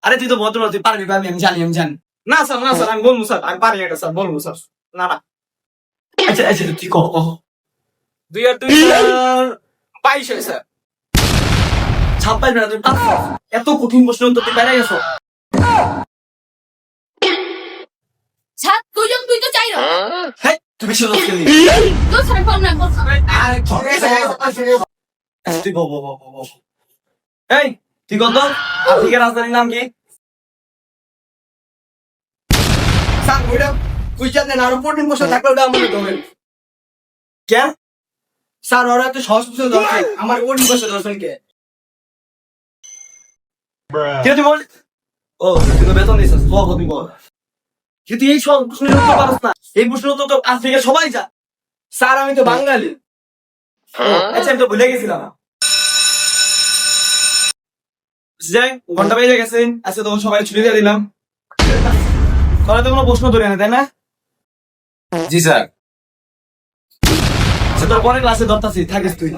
আরে তুই তো ভদ্র, তুই পারবি পারবি, আমি জানি আমি জানি। না স্যার আমি বলবো স্যার, আমি পারি এটা স্যার, বলবো স্যার। না আচ্ছা আচ্ছা তুই কহ কহ। 2 আর 2 স্যার 22 হয় স্যার। 26 না তুই পারছিস? এত কঠিন প্রশ্ন উত্তর তুই পেরে গেছো। ছাদ তুইজন তুই তো চাইরো হ্যাঁ তুই বেশি লোক খেলি। তো স্যার ফোন না বল আরে ঠিক আছে তুই বল বল বল বল। এই তুই কত? আফ্রিকার রাজধানীর নাম কি? স্যার ওইটা কুইজ দেন, আরো 14 বছর থাকলে ওটা আমাকে দেবেন। কেন? স্যার ওরা তো সহজ প্রশ্ন দরকার, আমার 14 বছর দর্শন কে? কে তুই বল? ও তুই তো বেতন দিছিস, বল তুই বল। কিন্তু এই সব প্রশ্নের উত্তর পারছ না। এই প্রশ্নের উত্তর তো আফ্রিকা সবাই যা। স্যার আমি তো বাঙালি। আচ্ছা আমি তো ভুলে গেছিলাম। যাই ঘন্টা বেজে গেছে, আজকে তোমার সবাই ছুটি দিয়ে দিলাম। তাহলে তো কোনো প্রশ্ন ধরে না, তাই না? জি স্যার। তোর পরে ক্লাসে ধরতাছি, থাকিস তুই।